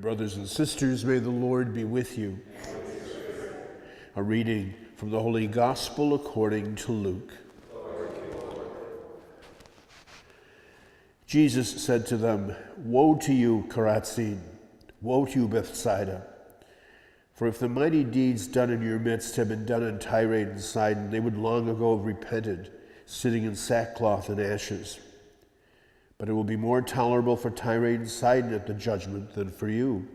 brothers and sisters, may the Lord be with you. A reading from the Holy Gospel according to Luke. Jesus said to them, "Woe to you, Chorazin! Woe to you, Bethsaida! For if the mighty deeds done in your midst had been done in Tyre and Sidon, they would long ago have repented, sitting in sackcloth and ashes. But it will be more tolerable for Tyre and Sidon at the judgment than for you.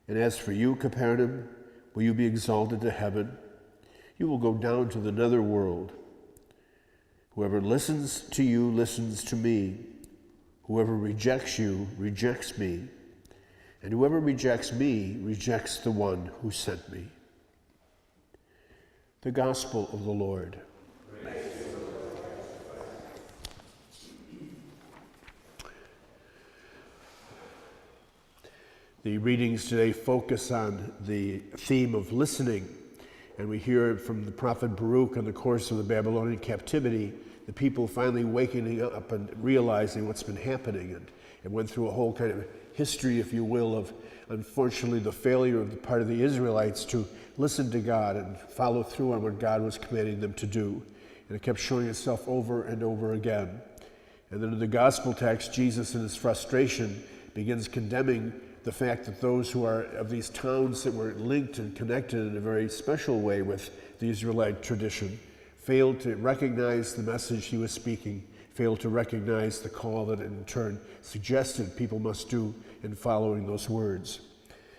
And as for you, Capernaum, will you be exalted to heaven? You will go down to the netherworld. Whoever listens to you listens to me. Whoever rejects you rejects me. And whoever rejects me rejects the one who sent me." The Gospel of the Lord. The readings today focus on the theme of listening, and we hear from the prophet Baruch in the course of the Babylonian captivity, the people finally waking up and realizing what's been happening, and went through a whole kind of history, if you will, of unfortunately the failure of the part of the Israelites to listen to God and follow through on what God was commanding them to do. And it kept showing itself over and over again. And then in the gospel text, Jesus in his frustration begins condemning the fact that those who are of these towns that were linked and connected in a very special way with the Israelite tradition failed to recognize the message he was speaking, failed to recognize the call that in turn suggested people must do in following those words.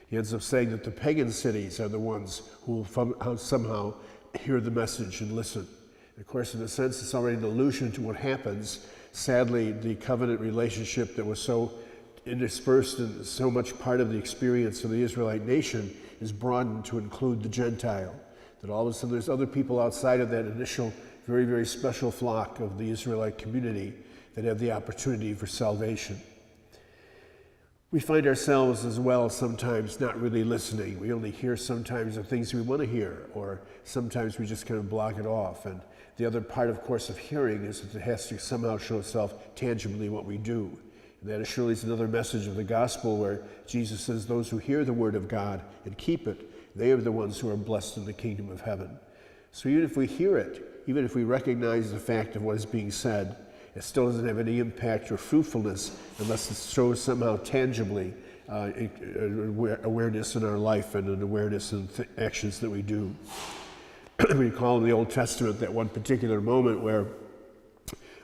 He ends up saying that the pagan cities are the ones who will somehow hear the message and listen. And of course, in a sense, it's already an allusion to what happens. Sadly, the covenant relationship that was so interspersed and so much part of the experience of the Israelite nation is broadened to include the Gentile. That all of a sudden there's other people outside of that initial very, very special flock of the Israelite community that have the opportunity for salvation. We find ourselves as well sometimes not really listening. We only hear sometimes the things we want to hear, or sometimes we just kind of block it off. And the other part, of course, of hearing is that it has to somehow show itself tangibly what we do. And that surely is another message of the gospel where Jesus says those who hear the word of God and keep it, they are the ones who are blessed in the kingdom of heaven. So even if we hear it, even if we recognize the fact of what is being said, it still doesn't have any impact or fruitfulness unless it shows somehow tangibly awareness in our life and an awareness in actions that we do. We recall in the Old Testament that one particular moment where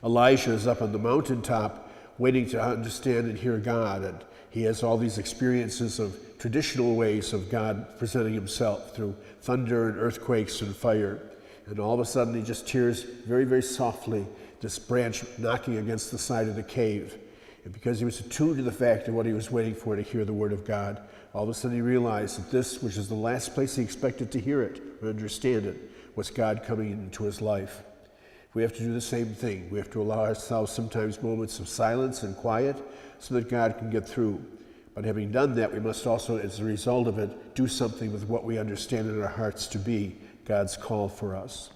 Elijah is up on the mountaintop waiting to understand and hear God, and he has all these experiences of traditional ways of God presenting himself through thunder and earthquakes and fire. And all of a sudden he just hears very, very softly this branch knocking against the side of the cave. And because he was attuned to the fact of what he was waiting for to hear the word of God, all of a sudden he realized that this, which is the last place he expected to hear it or understand it, was God coming into his life. We have to do the same thing. We have to allow ourselves sometimes moments of silence and quiet so that God can get through. But having done that, we must also, as a result of it, do something with what we understand in our hearts to be God's call for us.